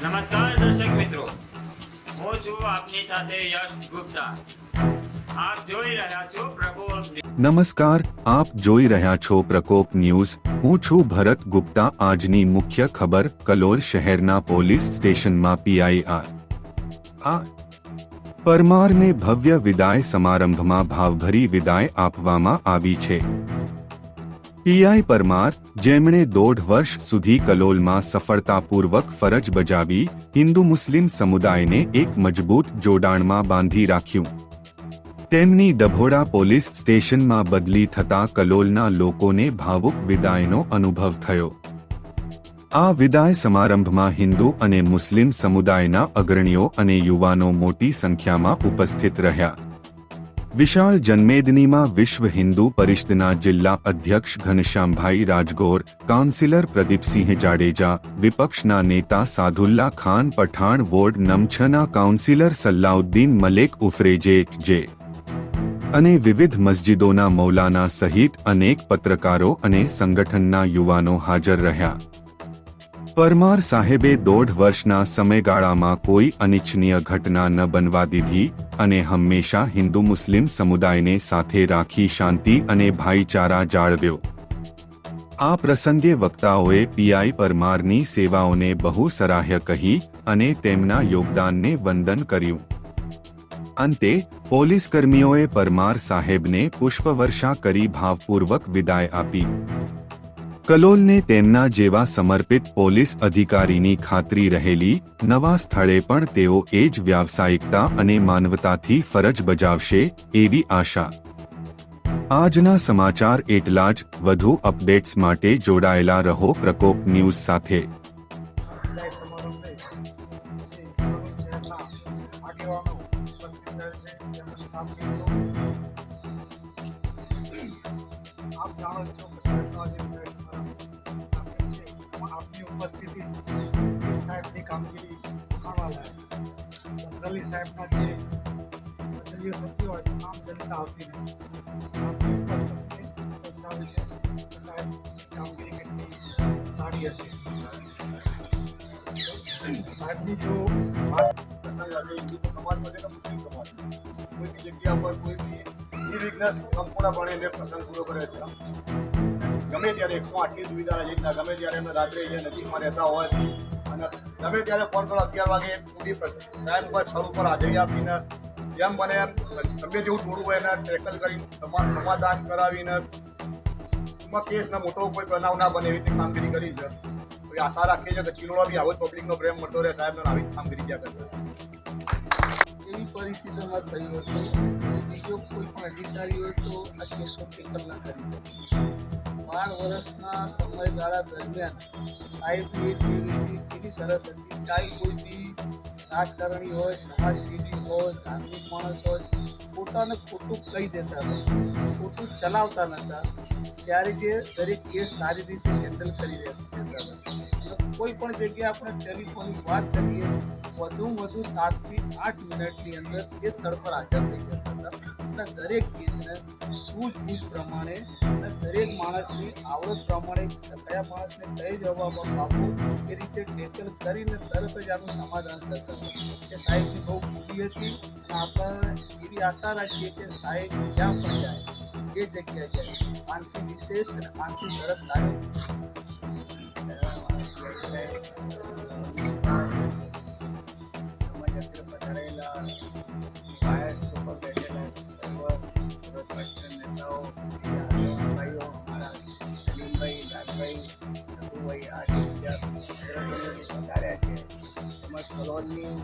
નમસ્કાર દર્શક મિત્રો, હું છું આપની સાથે યશ ગુપ્તા. આપ જોઈ રહ્યા છો પ્રકોપ. નમસ્કાર, આપ જોઈ રહ્યા છો પ્રકોપ ન્યૂઝ. હું છું ભરત ગુપ્તા. આજની મુખ્ય ખબર: કલોલ શહેરના પોલીસ સ્ટેશનમાં પીઆઈ પરમારને ભવ્ય વિદાય સમારંભમાં ભાવભરી વિદાય આપવામાં આવી છે. પીઆઈ પરમાર, જેમણે 1.5 વર્ષ સુધી કલોલમાં સફળતાપૂર્વક ફરજ બજાવી, હિન્દુ મુસ્લિમ સમુદાયને એક મજબૂત જોડાણમાં બાંધી રાખ્યું. તેમની ડભોડા પોલીસ સ્ટેશનમાં બદલી થતા કલોલના લોકોને ભાવુક વિદાયનો અનુભવ થયો. આ વિદાય સમારંભમાં હિન્દુ અને મુસ્લિમ સમુદાયના અગ્રણીઓ અને યુવાનો મોટી સંખ્યામાં ઉપસ્થિત રહ્યા. વિશાળ જનમેદનીમાં વિશ્વ હિન્દુ પરિષદના જિલ્લા અધ્યક્ષ ઘનશ્યામભાઈ રાજગોર, કાઉન્સિલર પ્રદીપસિંહ જાડેજા, વિપક્ષના નેતા સાદુલ્લા ખાન પઠાણ, વોર્ડ નં. 6ના કાઉન્સિલર સલ્લાઉદ્દીન મલેક ઉફરેજે અને વિવિધ મસ્જિદોના મૌલાના સહિત અનેક પત્રકારો અને સંગઠનના યુવાનો હાજર રહ્યા. પરમાર સાહેબે 1.5 વર્ષના સમયગાળામાં કોઈ અનિચ્છનીય ઘટના ન બનવા દીધી અને હંમેશા હિન્દુ મુસ્લિમ સમુદાયને સાથે રાખી શાંતિ અને ભાઈચારા જાળવ્યો. આ પ્રસંગે વક્તાઓએ પીઆઈ પરમારની સેવાઓને બહુ સરાહ્ય કહી અને તેમના યોગદાનને વંદન કર્યું. અંતે પોલીસકર્મીઓએ પરમાર સાહેબને પુષ્પવર્ષા કરી ભાવપૂર્વક વિદાય આપી. કલોલને તેમના જેવા સમર્પિત પોલીસ અધિકારીની ખાતરી રહેલી. નવા સ્થળે પણ તેઓ એ જ વ્યાવસાયિકતા અને માનવતાથી ફરજ બજાવશે એવી આશા. આજના સમાચાર એટલા જ. વધુ અપડેટ્સ માટે જોડાયેલા રહો પ્રકોપ ન્યૂઝ સાથે. આપ જાણો છો કે સરકારના જે આપની ઉપસ્થિતિ સાહેબની કામગીરી વખાણવા લાયક. જનરલી સાહેબના જે બદલીઓ થતી હોય તો આમ જનતા આવતી નથી. આપની ઉપસ્થિતિ દર્શાવે છે કે સાહેબની કામગીરી કેટલી સારી હશે. સાહેબની જો હિન્દુ સમાજમાં કે મુસ્લિમ સમાજમાં કોઈ બી જગ્યા પર કોઈ બી નિર્વિઘ્ન સંપૂર્ણપણે એમને પ્રસંગ પૂરો કરે છે. ગમે ત્યારે 108ની સુવિધાના રીતના ગમે ત્યારે એમને રાત્રે અહીંયા નજીકમાં રહેતા હોવાથી અને ગમે ત્યારે ફોન કરો 11 વાગે સુધી ટાઈમ પર સ્થળ ઉપર હાજરી આપીને જેમ બને એમ ગમે જેવું થોડું હોય એને ટેકલ કરી સમાધાન કરાવીને એમાં કેસને મોટો કોઈ બનાવ ના બને એવી રીતે કામગીરી કરી છે. આશા રાખીએ છીએ કે ચીલોડા બી આવો જ પબ્લિકનો પ્રેમ મળતો રહે. સાહેબને આવી કામગીરી ક્યાં કરતા એવી પરિસ્થિતિમાં થયું હતું કે બીજો કોઈ પણ અધિકારી હોય તો આ કેસો ટેકલ ના કરી શકે. 12 વર્ષના સમયગાળા દરમિયાન સાહેબની એક એવી સરસ હતી. ચાહે કોઈ બી રાજકારણી હોય, સમાજસેવી હોય, ધાર્મિક માણસ હોય, ખોટાને ખોટું કહી દેતા હતા, ખોટું ચલાવતા નહોતા. ત્યારે જે દરેક કેસ સારી રીતે હેન્ડલ કરી દેતા હતા. કોઈ પણ જગ્યાએ આપણે ટેલિફોનની વાત કરીએ વધુમાં વધુ 7 થી 8 મિનિટની અંદર એ સ્થળ પર હાજર થઈ જતા હતા. અને દરેક કેસને સૂઝબૂઝ પ્રમાણે અને દરેક માણસની આવડત પ્રમાણે કયા માણસને કઈ જવાબ આપવો એ રીતે ટેકલ કરીને તરત જ આનું સમાધાન કરતા હતા. એ સાહેબની બહુ ખૂબી હતી. અને આપણે એવી આશા રાખીએ કે સાહેબ જ્યાં પણ જાય, જે જગ્યાએ જાય, આનાથી વિશેષ અને આનાથી સરસ કાર્ય પધારેલા બાયર સુપર બેઠેલા સર્વ નેતાઓ, ભાઈઓ, અમારા સલીમભાઈ, રાજભાઈ, રઘુભાઈ, આ જગ્યા પધાર્યા છે. તેમજ કલોલની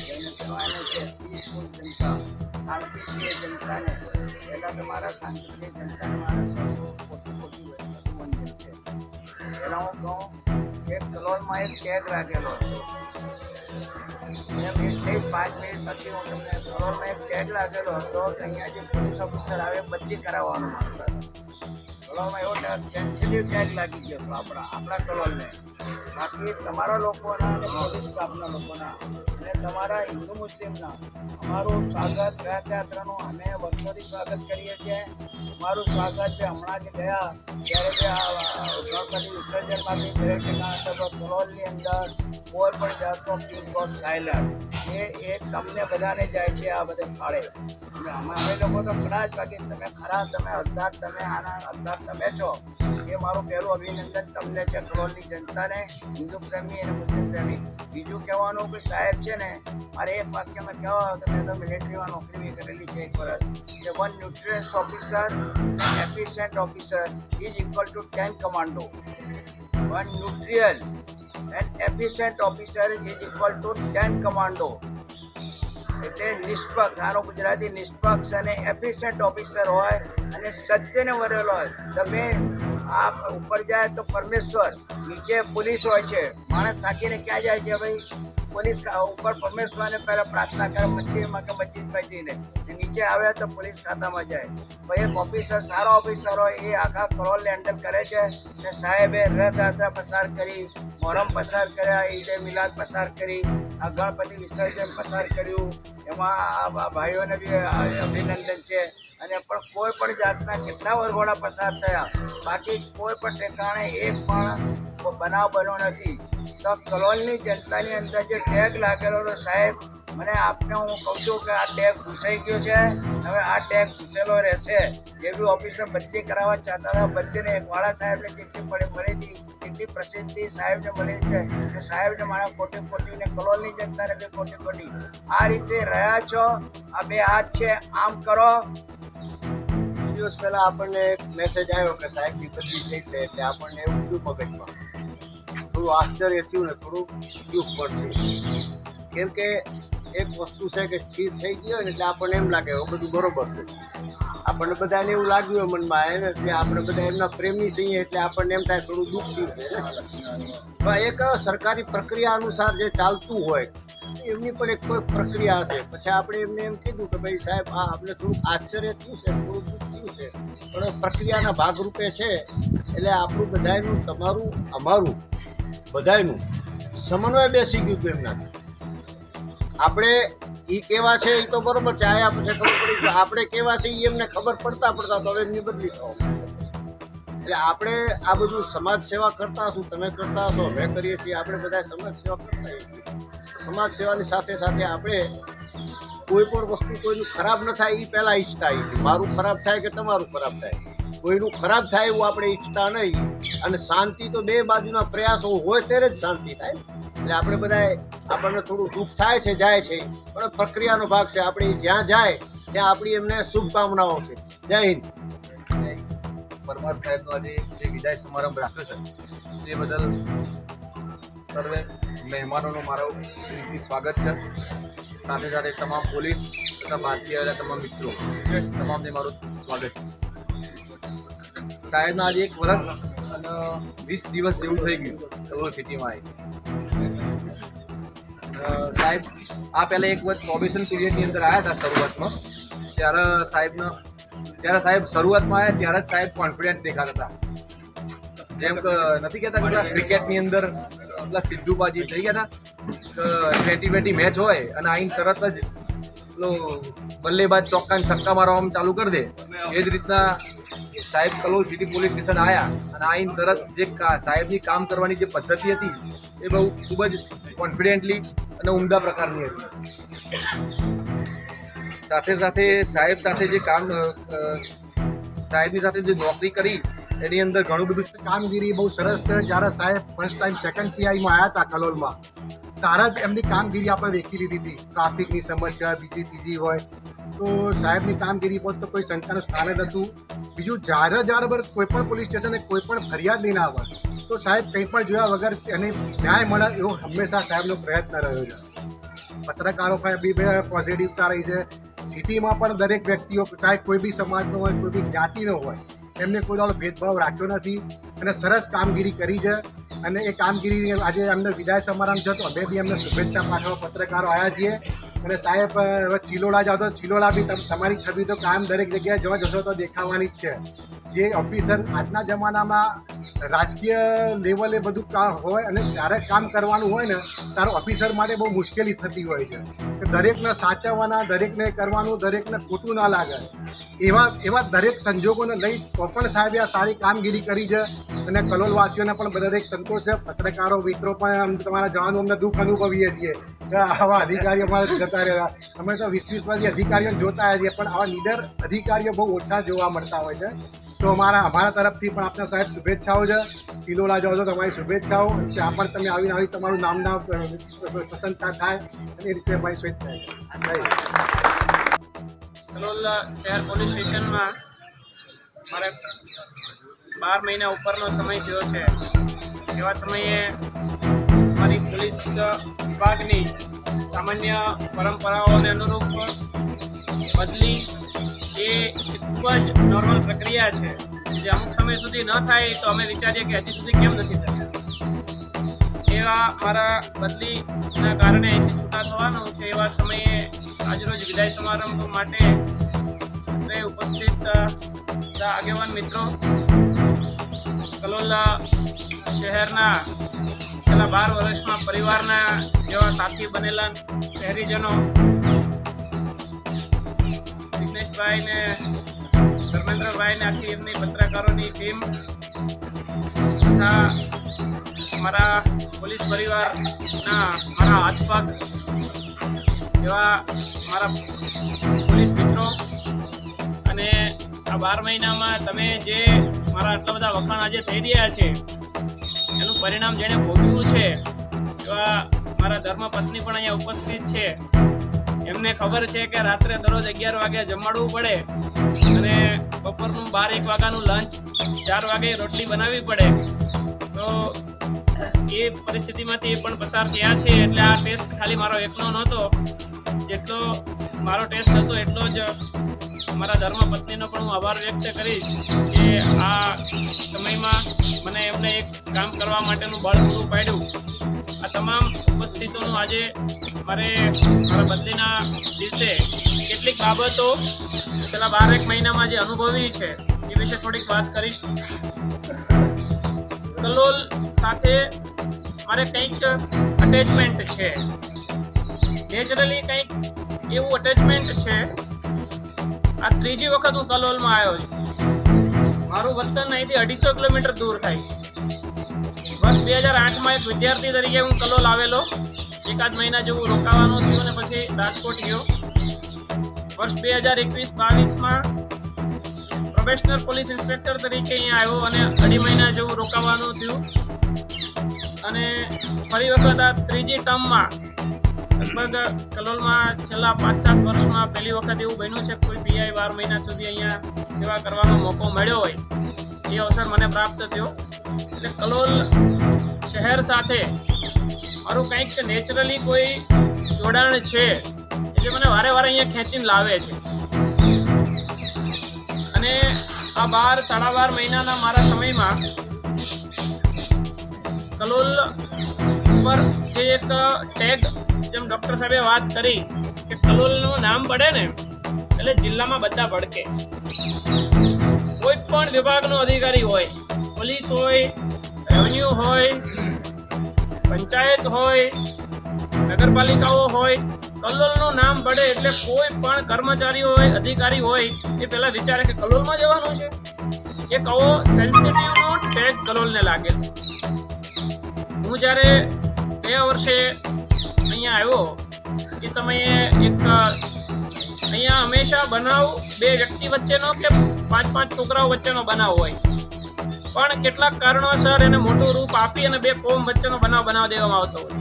જેને કહેવાનું છે પીસફુલ જનતા, શાંતિપ્રિય જનતાને પહેલાં તો મારા શાંતિપ્રિય જનતાને મારા સૌ ખોટી અભિનંદન છે. પહેલાં હું કહું કે કલોલમાં એક ટેગ રાખેલો હતો. એમ 1 થી 5 મિનિટ પછી હું તમને કલોલમાં એક ટેગ રાખેલો હતો કે અહીંયા જે પોલીસ ઓફિસર આવે બદલી કરાવવાનું માંગતા હતા. કલોલમાં એવો સેન્સિટિવ ટેગ લાગી ગયો હતો આપણા કલોલને. બાકી તમારા લોકોના અને પોલીસ સ્ટાફના લોકોના અને તમારા હિન્દુ મુસ્લિમના અમારું સ્વાગત રથયાત્રાનું અમે વર્ષોથી સ્વાગત કરીએ છીએ. મારું સ્વાગત છે. હમણાં જ ગયા ત્યારે ગણપતિ વિસર્જનમાંથી દરેક ઠેકાણા કલોલની અંદર કોઈ પણ જાતનો કિંગ ઓફ સાયલન્ટ એ તમને બધાને જાય છે આ બધે ફાળે. અમે લોકો તો ખરા જ, બાકી તમે ખરા, તમે હકદાર, તમે આના હકદાર તમે છો. એ મારું પહેલું અભિનંદન તમને છે, કલોલની જનતાને, હિન્દુ પ્રેમી અને મુસ્લિમ પ્રેમી. બીજું કહેવાનું કે સાહેબ છે ને, મારે એક વાક્યમાં કહેવા, તમે તો મિલિટરીમાં નોકરી બી કરેલી છે 1 વર્ષ, કે 1 neutrals officer efficient officer is equal to 10 commando. 1 neutral and efficient officer is equal to 10 commando. એટલે નિષ્પક્ષ, આનો ગુજરાતી નિષ્પક્ષ અને એફિશિયન્ટ ઓફિસર હોય અને સત્યને વરેલો હોય. તમે આ ઉપર જાય તો પરમેશ્વર, નીચે પોલીસ હોય છે. માણસ થાકીને ક્યાં જાય છે ભાઈ? પોલીસ ઉપર પરમેશ્વરને પહેલાં પ્રાર્થના કરે મંદિરમાં કે મસ્જિદમાં જઈને, નીચે આવે તો પોલીસ ખાતામાં જાય. ભાઈ એક ઓફિસર, સારો ઓફિસર હોય એ આખા કરોલને હેન્ડલ કરે છે. ને સાહેબે રથયાત્રા પસાર કરી, મોહરમ પસાર કર્યા, ઈદે મિલાદ પસાર કરી, આ ગણપતિ વિસર્જન પસાર કર્યું. એમાં આ ભાઈઓને બી અભિનંદન છે. અને પણ કોઈ પણ જાતના કેટલા વરઘોડા પસાર થયા, બાકી કોઈ પણ ઠેકાણે એક પણ બનાવ બન્યો નથી. તો કલોલની જનતાની અંદર જે ટેગ લાગેલો હતો સાહેબ, મને આપને હું કહું છું કે આ ટેગ ઘૂસાઈ ગયો છે. હવે આ ટેગ ઘૂસેલો રહેશે. જે બી ઓફિસર બદલી કરાવવા ચાહતા હતા, બદલીને એક વાળા સાહેબને જેટલી મળી હતી એટલી પ્રસિદ્ધિ સાહેબને મળી છે કે સાહેબને મારા કોટી કોટીને, કલોલની જનતાને બી કોટી કોટી. આ રીતે રહ્યા છો, આ 2 હાથ છે, આમ કરો. દિવસ પહેલા આપણને એક મેસેજ આવ્યો કે સાહેબની બદલી થઈ છે, એટલે આપણને એવું થયું મગજમાં, થોડું આશ્ચર્ય થયું ને થોડું દુઃખ પણ થયું. કેમ કે એક વસ્તુ છે કે સ્થિર થઈ ગઈ હોય ને એટલે આપણને એમ લાગે એવું બધું બરોબર છે. આપણને બધાને એવું લાગ્યું હોય મનમાં એને, એટલે આપણે બધા એમના પ્રેમી છીએ એટલે આપણને એમ થાય થોડું દુઃખ થયું છે ને. પણ એક સરકારી પ્રક્રિયા અનુસાર જે ચાલતું હોય એમની પણ એક કોઈ પ્રક્રિયા હશે. પછી આપણે એમને એમ કીધું કે ભાઈ સાહેબ આ આપણે થોડું આશ્ચર્ય થયું છે, થોડું દુઃખ થયું છે, પણ પ્રક્રિયાના ભાગરૂપે છે. એટલે આપણું બધાયનું, તમારું અમારું બધાયનું સમન્વય બેસી ગયું હતું એમનાથી. આપણે એ કેવા છે એ તો બરોબર છે, આયા પછી ખબર પડી આપણે કેવા છે એ એમને ખબર પડતા તો હવે એમની બદલી થવા. એટલે આપણે આ બધું સમાજ સેવા કરતા હશું, તમે કરતા હશો, અમે કરીએ છીએ, આપણે બધા સમાજ સેવા કરતા હોઈએ છીએ. સમાજ સેવાની સાથે સાથે આપણે કોઈ પણ વસ્તુ કોઈનું ખરાબ ન થાય એ પહેલાં ઈચ્છતા હોઈએ છીએ. મારું ખરાબ થાય કે તમારું ખરાબ થાય, કોઈનું ખરાબ થાય એવું આપણે ઈચ્છતા નહીં. અને શાંતિ તો 2 બાજુના પ્રયાસો હોય ત્યારે જ શાંતિ થાય. એટલે આપણે બધાએ આપણને થોડું દુઃખ થાય છે, જાય છે, પણ પ્રક્રિયાનો ભાગ છે. આપણે જ્યાં જાય ત્યાં આપણી એમને શુભકામનાઓ છે. જય હિન્દ. પરમાર સાહેબનો આજે જે વિદાય સમારંભ રાખ્યો છે તે બદલ સર્વે મહેમાનોનો મારો દિલથી સ્વાગત છે. સાથે સાથે તમામ પોલીસ તથા ભારતીય આવેલા તમામ મિત્રો તમામને મારું સ્વાગત છે. સાહેબના આજે 1 વર્ષ અને 20 દિવસ જેવું થઈ ગયું કલોલ સિટીમાં આવી. સાહેબ આ પહેલાં એક વખત પ્રોબેશન પીરિયડની અંદર આવ્યા હતા શરૂઆતમાં. ત્યારે સાહેબ શરૂઆતમાં આવ્યા ત્યારે જ સાહેબ કોન્ફિડન્ટ દેખાતા હતા. જેમ કે નથી કહેતા કે ક્રિકેટની અંદર પેલા સિદ્ધુબાજી થઈ ગયા હતા કે 20-20 મેચ હોય અને આઈને તરત જ પેલો બલ્લેબાજ ચોક્કાને છક્કા મારવામાં ચાલુ કરી દે. એ જ રીતના સાહેબ કલોલ સિટી પોલીસ સ્ટેશન આવ્યા અને આઈને તરત જે સાહેબની કામ કરવાની જે પદ્ધતિ હતી એ બહુ ખૂબ જ કોન્ફિડન્ટલી અને ઉમદા પ્રકારની હતી. સાથે સાથે સાહેબ સાથે જે સાહેબની સાથે જે નોકરી કરી એની અંદર ઘણું બધું કામગીરી બહુ સરસ છે. જ્યારે સાહેબ ફર્સ્ટ ટાઈમ સેકન્ડ પીઆઈમાં આવ્યા હતા કલોલમાં, ત્યારે જ એમની કામગીરી આપણે દેખી લીધી હતી. ટ્રાફિકની સમસ્યા બીજી ત્રીજી હોય તો સાહેબની કામગીરી પર તો કોઈ શંકાનું સ્થાન જ હતું. બીજું જ્યારે કોઈ પણ પોલીસ સ્ટેશને કોઈ પણ ફરિયાદ લઈને આવે તો સાહેબ કંઈ પણ જોયા વગર એને ન્યાય મળે એવો હંમેશા સાહેબનો પ્રયત્ન રહ્યો છે. પત્રકારો બી પોઝિટિવતા રહી છે. સિટીમાં પણ દરેક વ્યક્તિઓ ચાહે કોઈ બી સમાજનો હોય, કોઈ બી જ્ઞાતિનો હોય, એમને કોઈ દાડો ભેદભાવ રાખ્યો નથી અને સરસ કામગીરી કરી છે. અને એ કામગીરી આજે અમને વિદાય સમારંભ છે તો અમે બી અમને શુભેચ્છા પાઠવવા પત્રકારો આવ્યા છીએ. અને સાહેબ હવે ચિલોડા જાઓ તો ચિલોડા બી તમારી છબી તો કાયમ દરેક જગ્યાએ જવા જશો તો દેખાવાની જ છે. જે ઓફિસર આજના જમાનામાં રાજકીય લેવલે બધું હોય અને ત્યારે કામ કરવાનું હોય ને ત્યારે ઓફિસર માટે બહુ મુશ્કેલી થતી હોય છે કે દરેકને સાચવવાના, દરેકને કરવાનું, દરેકને ખોટું ના લાગે. એવા દરેક સંજોગોને લઈ તો પણ સાહેબે આ સારી કામગીરી કરી છે અને કલોલવાસીઓને પણ દરેક સંતોષ છે. પત્રકારો મિત્રો પણ તમારા જવાનું અમને દુઃખ અનુભવીએ છીએ કે આવા અધિકારીઓ અમારે જતા રહ્યા. અમે તો 20-20 અધિકારીઓને જોતા આવ્યા છીએ, પણ આવા નીડર અધિકારીઓ બહુ ઓછા જોવા મળતા હોય છે. તો અમારા તરફથી પણ આપના સાહેબ શુભેચ્છાઓ છે. ચિલોલા જાઓ છો તમારી શુભેચ્છાઓ. ત્યાં પણ તમે આવીને આવી તમારું નામ પ્રસન્નતા થાય અને એ રીતે અમારી શુભેચ્છા છે. કલોલ શહેર પોલીસ સ્ટેશનમાં મારે 12 મહિના ઉપરનો સમય થયો છે. એવા સમયે મારી પોલીસ વિભાગની સામાન્ય પરંપરાઓને અનુરૂપ બદલી એ ખૂબ જ નોર્મલ પ્રક્રિયા છે. જે અમુક સમય સુધી ન થાય તો અમે વિચારીએ કે હજી સુધી કેમ નથી થતું. એવા મારા બદલીના કારણે અહીંથી છૂટા થવાનું છે. એવા સમયે આજરોજ વિદાય સમારંભ માટે ઉપસ્થિત આગેવાન મિત્રો, કલોલ શહેરના છેલ્લા 12 વર્ષમાં પરિવારના જેવા સાથી બનેલા શહેરીજનો, વિઘ્નેશભાઈ ને ધર્મેન્દ્રભાઈ ને આખી એમની પત્રકારોની ટીમ તથા મારા પોલીસ પરિવારના મારા હાથપગ એવા મારા પોલીસ મિત્રો, અને આ 12 મહિનામાં તમે જે મારા આટલા બધા વખાણ આજે થઈ રહ્યા છે એનું પરિણામ જેણે ભોગવ્યું છે એવા મારા ધર્મપત્ની પણ અહીંયા ઉપસ્થિત છે. એમને ખબર છે કે રાત્રે દરરોજ 11 વાગે જમાડવું પડે અને બપોરનું 12-1 વાગ્યાનું લંચ, 4 વાગે રોટલી બનાવવી પડે. તો એ પરિસ્થિતિમાંથી પણ પસાર થયા છે. એટલે આ ટેસ્ટ ખાલી મારો એકનો નહોતો, જેટલો મારો ટેસ્ટ હતો એટલો જ મારા ધર્મપત્નીનો પણ હું આભાર વ્યક્ત કરીશ કે આ સમયમાં મને એમને એક કામ કરવા માટેનું બળ પૂરું પાડ્યું. આ તમામ ઉપસ્થિતોનું આજે મારા બદલીના દિવસે કેટલીક બાબતો છેલ્લા 12 મહિનામાં જે અનુભવી છે એ વિશે થોડીક વાત કરીશ. કલોલ સાથે મારે કંઈક અટેચમેન્ટ છે, નેચરલી કંઈક એવું અટેચમેન્ટ છે. આ 3જી વખત હું કલોલમાં આવ્યો છું. મારું વતન અહીંથી 250 કિલોમીટર દૂર થાય. વર્ષ 2008માં એક વિદ્યાર્થી તરીકે હું કલોલ આવેલો, 1 મહિના જેવું રોકાવાનું થયું અને પછી રાજકોટ ગયો. વર્ષ 2021-22માં પ્રોબેશનર પોલીસ ઇન્સ્પેક્ટર તરીકે અહીંયા આવ્યો અને 2.5 મહિના જેવું રોકાવાનું થયું. અને ફરી વખત આ 3જી ટર્મમાં લગભગ કલોલમાં છેલ્લા 5-7 વર્ષમાં પહેલી વખત એવું બન્યું છે કોઈ પીઆઈ 12 મહિના સુધી અહીંયા સેવા કરવાનો મોકો મળ્યો હોય એ અવસર મને પ્રાપ્ત થયો. એટલે કલોલ શહેર સાથે મારું કંઈક નેચરલી કોઈ જોડાણ છે એટલે મને વારે વારે અહીંયા ખેંચીને લાવે છે. અને આ 12-12.5 મહિનાના મારા સમયમાં કલોલ ઉપર જે એક ટેગ, જેમ ડૉક્ટર સાહેબે વાત કરી કે કલોલનું નામ પડે ને એટલે જિલ્લામાં બધા ભડકે. કોઈ પણ વિભાગનો અધિકારી હોય, પોલીસ હોય, રેવન્યુ હોય, પંચાયત હોય, નગરપાલિકાઓ હોય, કલોલનું નામ પડે એટલે કોઈ પણ કર્મચારી હોય, અધિકારી હોય એ પહેલાં વિચારે કે કલોલમાં જવાનું છે. એક આવો સેન્સિટિવનો ટેગ કલોલને લાગેલો. હું જ્યારે 2 વર્ષે અહીંયા આવ્યો એ સમયે એક અહીંયા હંમેશા બનાવ 2 વ્યક્તિ વચ્ચેનો કે 5-5 છોકરાઓ વચ્ચેનો બનાવ હોય, પણ કેટલાક કારણોસર એને મોટું રૂપ આપી અને 2 કોમ વચ્ચેનો બનાવ દેવામાં આવતો હોય.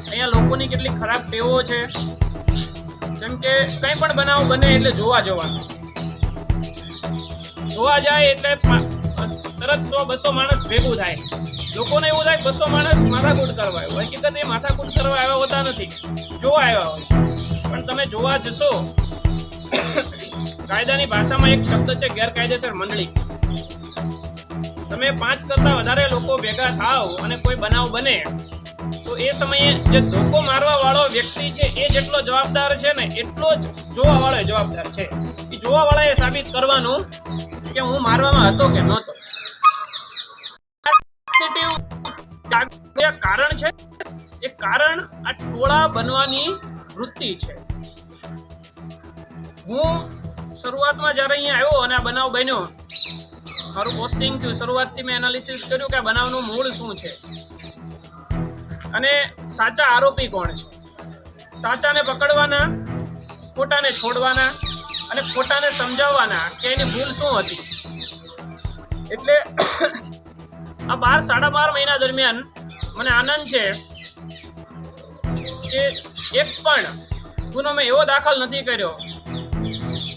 અહીંયા લોકોની કેટલી ખરાબ ટેવો છે, જેમ કે કંઈ પણ બનાવ બને એટલે જોવા જવાનું, જોવા જાય એટલે તરત 100-200 માણસ ભેગું થાય. લોકોને એવું થાય 200 માણસ માથાકૂટ કરવા આવ્યો. હકીકત એ માથાકૂટ કરવા આવ્યા હોતા નથી, જોવા આવ્યા હોય. પણ તમે જોવા જશો, કાયદાની ભાષામાં એક શબ્દ છે ગેરકાયદેસર મંડળી. તમે 5 કરતાં વધારે લોકો ભેગા થાવ અને કોઈ બનાવ બને તો એ સમયે જે ધોકો મારવા વાળો વ્યક્તિ છે એ જેટલો જવાબદાર છે ને એટલો જ જોવા વાળો જવાબદાર છે. એ જોવા વાળાએ સાબિત કરવાનું કે હું મારવામાં હતો કે નહોતો. કારણ છે એ કારણ આ ટોળા બનવાની વૃત્તિ છે. હું શરૂઆતમાં જ્યારે અહીંયા આવ્યો અને આ બનાવ બન્યો, મારું પોસ્ટિંગ થયું, શરૂઆતથી મેં એનાલિસિસ કર્યું કે આ બનાવનું મૂળ શું છે અને સાચા આરોપી કોણ છે. સાચાને પકડવાના, ખોટાને છોડવાના અને ખોટાને સમજાવવાના કે એની ભૂલ શું હતી. એટલે આ 12-12.5 મહિના દરમિયાન મને આનંદ છે કે એક પણ ગુનો મેં એવો દાખલ નથી કર્યો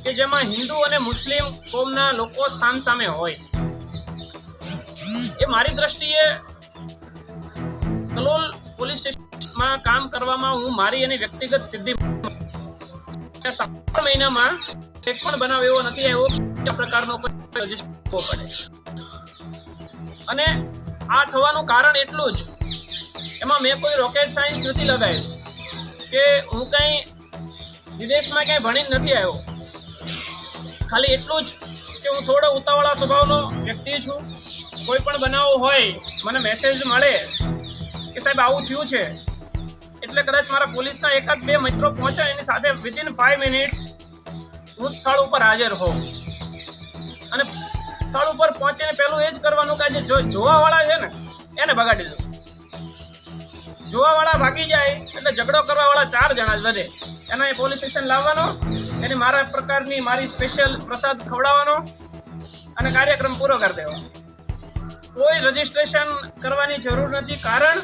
કે જેમાં હિન્દુ અને મુસ્લિમ કોમના લોકો સામસામે હોય. એ મારી દ્રષ્ટિએ કલોલ પોલીસ સ્ટેશનમાં કામ કરવામાં હું મારી એની વ્યક્તિગત સિદ્ધિ 7 મહિનામાં એક પણ બનાવ એવો નથી આવ્યો કે પ્રકારનો કોઈ રજીસ્ટર કરવો પડે. અને આ થવાનું કારણ એટલું જ, એમાં મેં કોઈ રોકેટ સાયન્સ નથી લગાવ્યું કે હું કંઈ વિદેશમાં ક્યાંય ભણીને નથી આવ્યો. ખાલી એટલું જ કે હું થોડો ઉતાવળા સ્વભાવનો વ્યક્તિ છું. કોઈ પણ બનાવ હોય, મને મેસેજ મળે કે સાહેબ આવું થયું છે, એટલે કદાચ મારા પોલીસના 1-2 મિત્રો પહોંચે, એની સાથે વિધિન 5 મિનિટ્સ હું સ્થળ ઉપર હાજર હોઉં. અને સ્થળ ઉપર પહોંચીને પહેલું એ જ કરવાનું કે જે જોવાવાળા છે ને એને ભગાડી દો. જોવાવાળા ભાગી જાય એટલે ઝઘડો કરવાવાળા 4 જણા જ વધે. એને પોલીસ સ્ટેશન લાવવાનો, એને મારા પ્રકારની મારી સ્પેશિયલ પ્રસાદ ખવડાવવાનો અને કાર્યક્રમ પૂરો કરી દેવાનો. કોઈ રજીસ્ટ્રેશન કરવાની જરૂર નથી, કારણ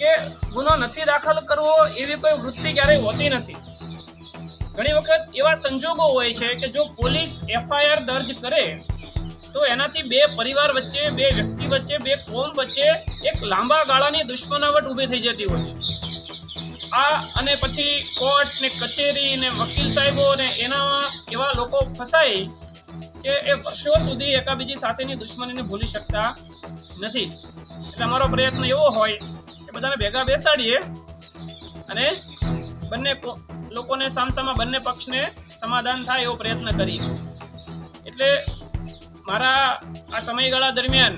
કે ગુનો નથી દાખલ કરવો એવી કોઈ વૃત્તિ ક્યારેય હોતી નથી. ઘણી વખત એવા સંજોગો હોય છે કે જો પોલીસ FIR દર્જ કરે તો એનાથી 2 પરિવાર વચ્ચે, 2 વ્યક્તિ વચ્ચે, 2 કોમ વચ્ચે એક લાંબા ગાળાની દુશ્મનાવટ ઊભી થઈ જતી હોય છે. આ અને પછી કોર્ટ ને કચેરી ને વકીલ સાહેબો ને એનામાં એવા લોકો ફસાય કે એ વર્ષો સુધી એકાબીજી સાથેની દુશ્મનીને ભૂલી શકતા નથી. એટલે અમારો પ્રયત્ન એવો હોય કે બધાને ભેગા બેસાડીએ અને બંને લોકોને સામસામા બંને પક્ષને સમાધાન થાય એવો પ્રયત્ન કરીએ. એટલે મારા આ સમયગાળા દરમિયાન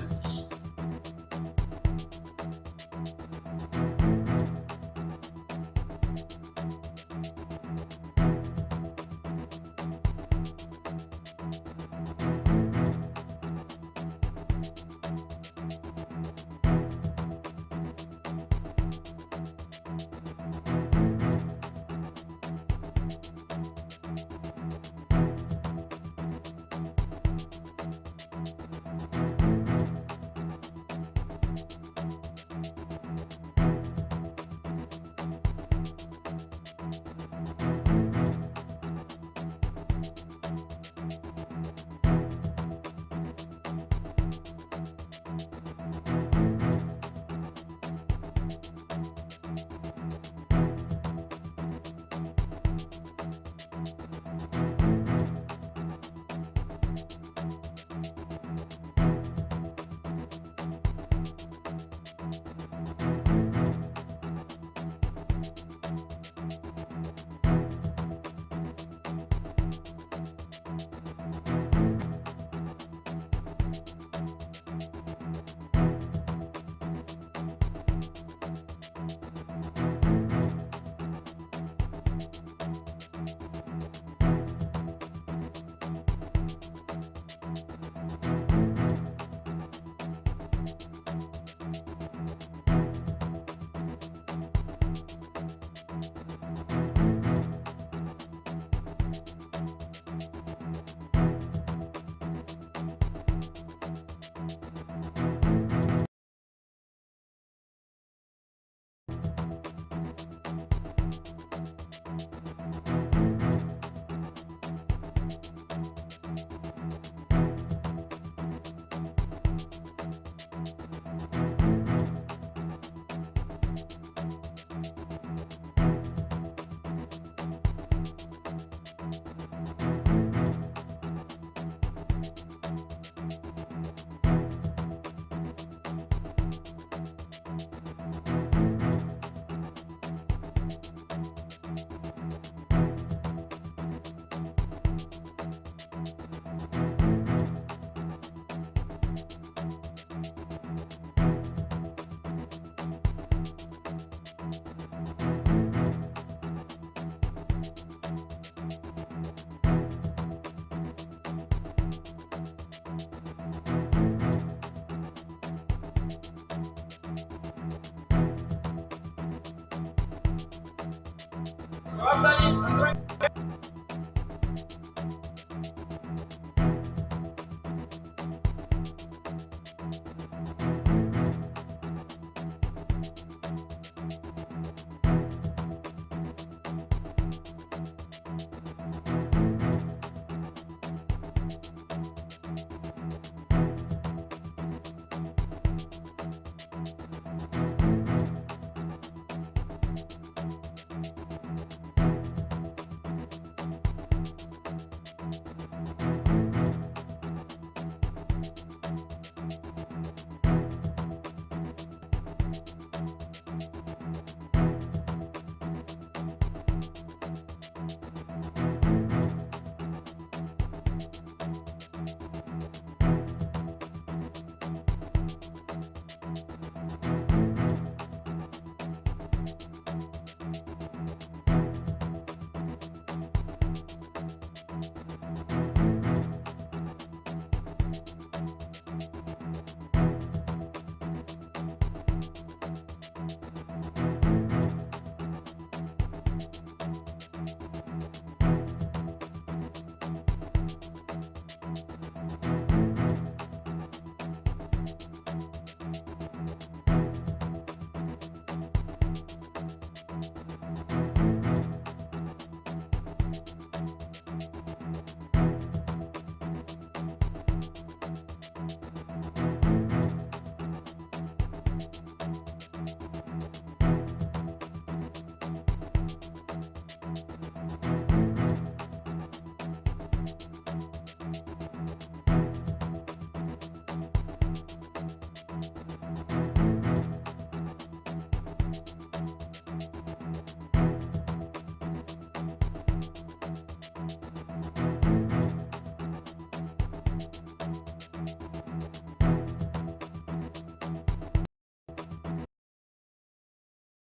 જવાબદારી